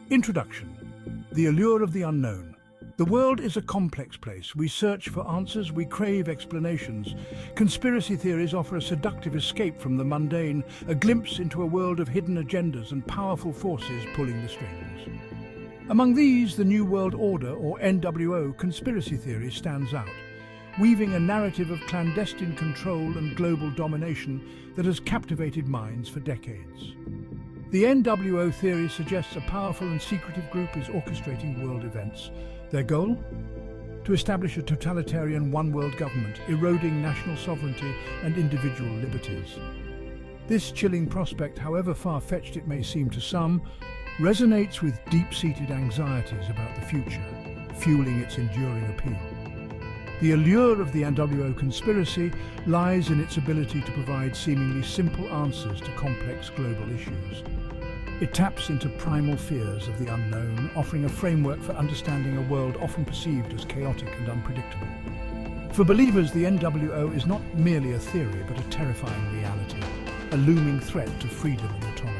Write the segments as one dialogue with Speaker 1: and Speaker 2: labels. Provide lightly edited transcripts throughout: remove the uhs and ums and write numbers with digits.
Speaker 1: Introduction. The allure of the unknown. The world is a complex place. We search for answers, we crave explanations. Conspiracy theories offer a seductive escape from the mundane, a glimpse into a world of hidden agendas and powerful forces pulling the strings. Among these, the New World Order, or NWO, conspiracy theory stands out, weaving a narrative of clandestine control and global domination that has captivated minds for decades. The NWO theory suggests a powerful and secretive group is orchestrating world events. Their goal? To establish a totalitarian one-world government, eroding national sovereignty and individual liberties. This chilling prospect, however far-fetched it may seem to some, resonates with deep-seated anxieties about the future, fueling its enduring appeal. The allure of the NWO conspiracy lies in its ability to provide seemingly simple answers to complex global issues. It taps into primal fears of the unknown, offering a framework for understanding a world often perceived as chaotic and unpredictable. For believers, the NWO is not merely a theory, but a terrifying reality, a looming threat to freedom and autonomy.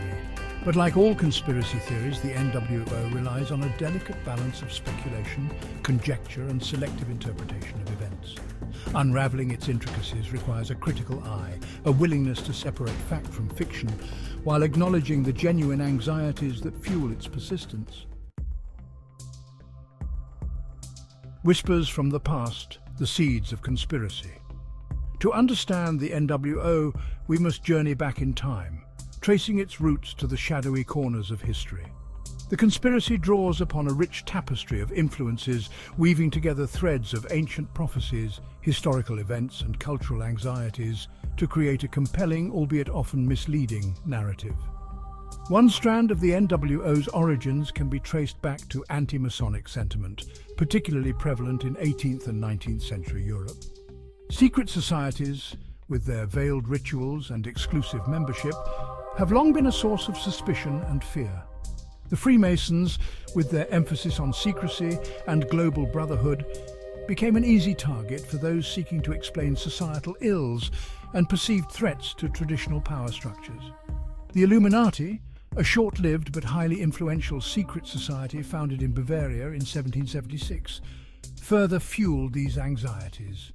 Speaker 1: But like all conspiracy theories, the NWO relies on a delicate balance of speculation, conjecture, and selective interpretation of events. Unraveling its intricacies requires a critical eye, a willingness to separate fact from fiction, while acknowledging the genuine anxieties that fuel its persistence. Whispers from the past, the seeds of conspiracy. To understand the NWO, we must journey back in time, tracing its roots to the shadowy corners of history. The conspiracy draws upon a rich tapestry of influences, weaving together threads of ancient prophecies, historical events, and cultural anxieties to create a compelling, albeit often misleading, narrative. One strand of the NWO's origins can be traced back to anti-Masonic sentiment, particularly prevalent in 18th and 19th century Europe. Secret societies, with their veiled rituals and exclusive membership, have long been a source of suspicion and fear. The Freemasons, with their emphasis on secrecy and global brotherhood, became an easy target for those seeking to explain societal ills and perceived threats to traditional power structures. The Illuminati, a short-lived but highly influential secret society founded in Bavaria in 1776, further fueled these anxieties.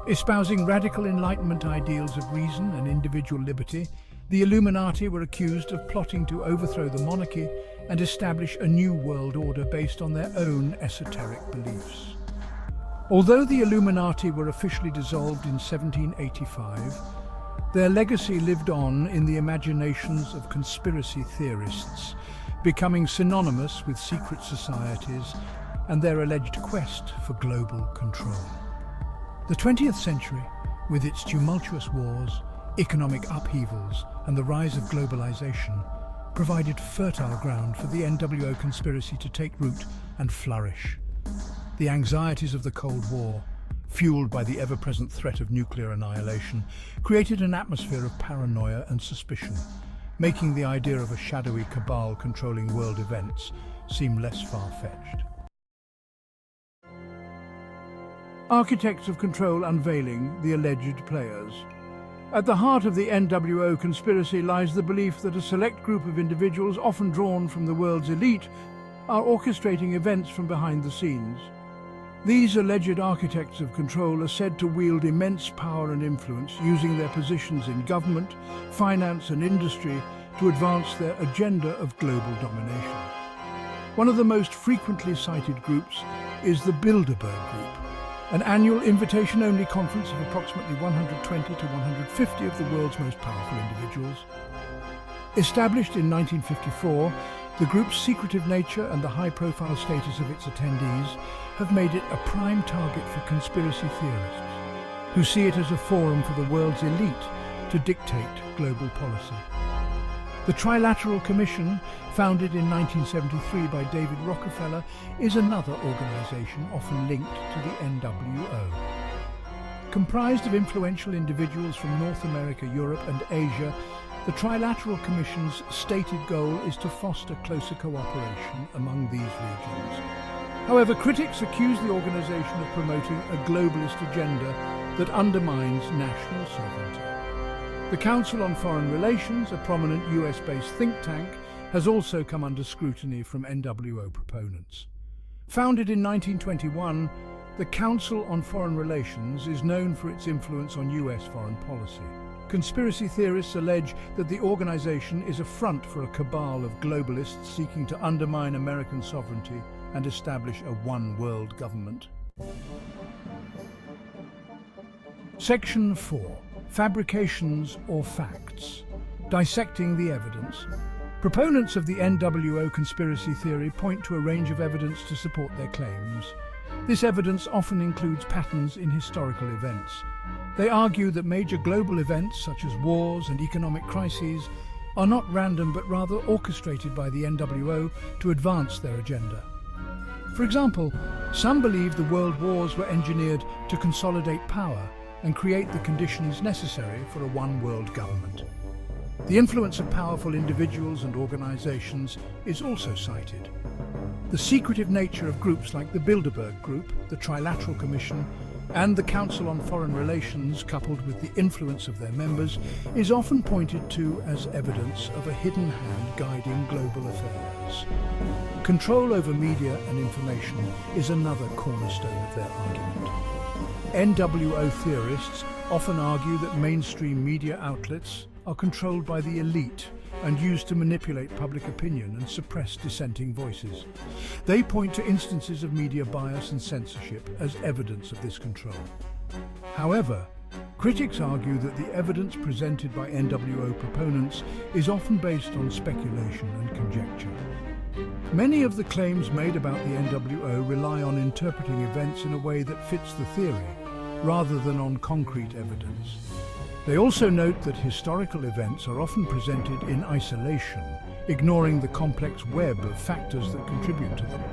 Speaker 1: Espousing radical Enlightenment ideals of reason and individual liberty, the Illuminati were accused of plotting to overthrow the monarchy and establish a new world order based on their own esoteric beliefs. Although the Illuminati were officially dissolved in 1785, their legacy lived on in the imaginations of conspiracy theorists, becoming synonymous with secret societies and their alleged quest for global control. The 20th century, with its tumultuous wars, economic upheavals, and the rise of globalization, provided fertile ground for the NWO conspiracy to take root and flourish. The anxieties of the Cold War, fueled by the ever-present threat of nuclear annihilation, created an atmosphere of paranoia and suspicion, making the idea of a shadowy cabal controlling world events seem less far-fetched. Architects of control unveiling the alleged players. At the heart of the NWO conspiracy lies the belief that a select group of individuals, often drawn from the world's elite, are orchestrating events from behind the scenes. These alleged architects of control are said to wield immense power and influence, using their positions in government, finance and industry to advance their agenda of global domination. One of the most frequently cited groups is the Bilderberg Group, an annual invitation-only conference of approximately 120 to 150 of the world's most powerful individuals. Established in 1954, the group's secretive nature and the high-profile status of its attendees have made it a prime target for conspiracy theorists, who see it as a forum for the world's elite to dictate global policy. The Trilateral Commission, founded in 1973 by David Rockefeller, is another organization often linked to the NWO. Comprised of influential individuals from North America, Europe and Asia, the Trilateral Commission's stated goal is to foster closer cooperation among these regions. However, critics accuse the organization of promoting a globalist agenda that undermines national sovereignty. The Council on Foreign Relations, a prominent US-based think tank, has also come under scrutiny from NWO proponents. Founded in 1921, the Council on Foreign Relations is known for its influence on US foreign policy. Conspiracy theorists allege that the organization is a front for a cabal of globalists seeking to undermine American sovereignty and establish a one-world government. Section 4. Fabrications or facts. Dissecting the evidence. Proponents of the NWO conspiracy theory point to a range of evidence to support their claims. This evidence often includes patterns in historical events. They argue that major global events such as wars and economic crises are not random but rather orchestrated by the NWO to advance their agenda. For example, some believe the world wars were engineered to consolidate power and create the conditions necessary for a one-world government. The influence of powerful individuals and organizations is also cited. The secretive nature of groups like the Bilderberg Group, the Trilateral Commission, and the Council on Foreign Relations, coupled with the influence of their members, is often pointed to as evidence of a hidden hand guiding global affairs. Control over media and information is another cornerstone of their argument. NWO theorists often argue that mainstream media outlets are controlled by the elite and used to manipulate public opinion and suppress dissenting voices. They point to instances of media bias and censorship as evidence of this control. However, critics argue that the evidence presented by NWO proponents is often based on speculation and conjecture. Many of the claims made about the NWO rely on interpreting events in a way that fits the theory, rather than on concrete evidence. They also note that historical events are often presented in isolation, ignoring the complex web of factors that contribute to them.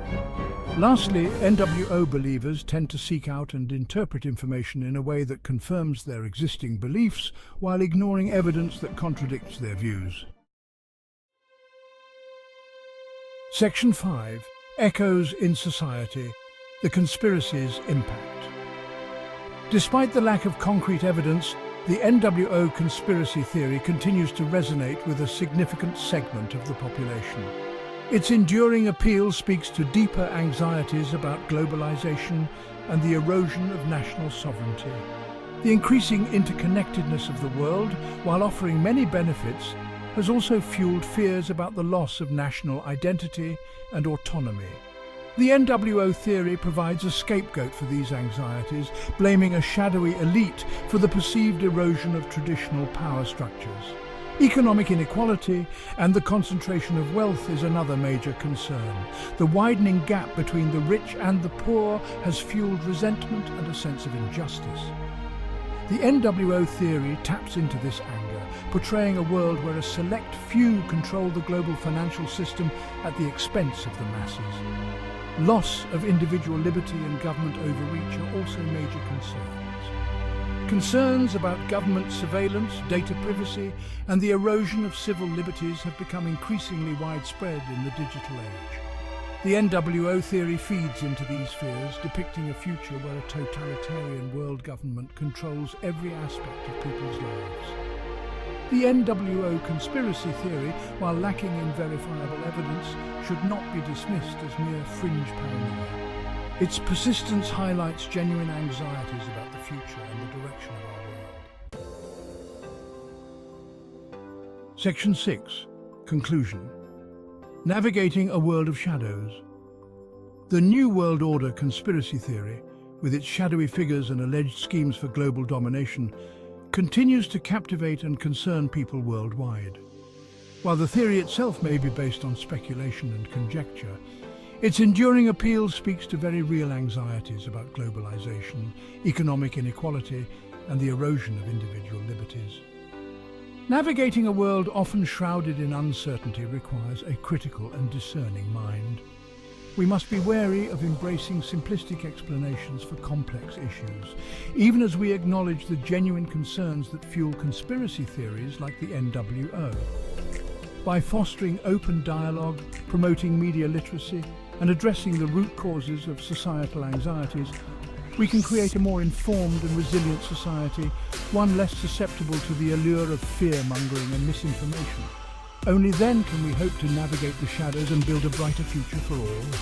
Speaker 1: Lastly, NWO believers tend to seek out and interpret information in a way that confirms their existing beliefs while ignoring evidence that contradicts their views. Section 5. Echoes in Society. The conspiracy's impact. Despite the lack of concrete evidence, the NWO conspiracy theory continues to resonate with a significant segment of the population. Its enduring appeal speaks to deeper anxieties about globalization and the erosion of national sovereignty. The increasing interconnectedness of the world, while offering many benefits, has also fueled fears about the loss of national identity and autonomy. The NWO theory provides a scapegoat for these anxieties, blaming a shadowy elite for the perceived erosion of traditional power structures. Economic inequality and the concentration of wealth is another major concern. The widening gap between the rich and the poor has fueled resentment and a sense of injustice. The NWO theory taps into this anger, portraying a world where a select few control the global financial system at the expense of the masses. Loss of individual liberty and government overreach are also major concerns. Concerns about government surveillance, data privacy, and the erosion of civil liberties have become increasingly widespread in the digital age. The NWO theory feeds into these fears, depicting a future where a totalitarian world government controls every aspect of people's lives. The NWO conspiracy theory, while lacking in verifiable evidence, should not be dismissed as mere fringe paranoia. Its persistence highlights genuine anxieties about the future and the direction of our world. Section 6. Conclusion. Navigating a world of shadows. The New World Order conspiracy theory, with its shadowy figures and alleged schemes for global domination, continues to captivate and concern people worldwide. While the theory itself may be based on speculation and conjecture, its enduring appeal speaks to very real anxieties about globalization, economic inequality, and the erosion of individual liberties. Navigating a world often shrouded in uncertainty requires a critical and discerning mind. We must be wary of embracing simplistic explanations for complex issues, even as we acknowledge the genuine concerns that fuel conspiracy theories like the NWO. By fostering open dialogue, promoting media literacy, and addressing the root causes of societal anxieties, we can create a more informed and resilient society, one less susceptible to the allure of fear-mongering and misinformation. Only then can we hope to navigate the shadows and build a brighter future for all.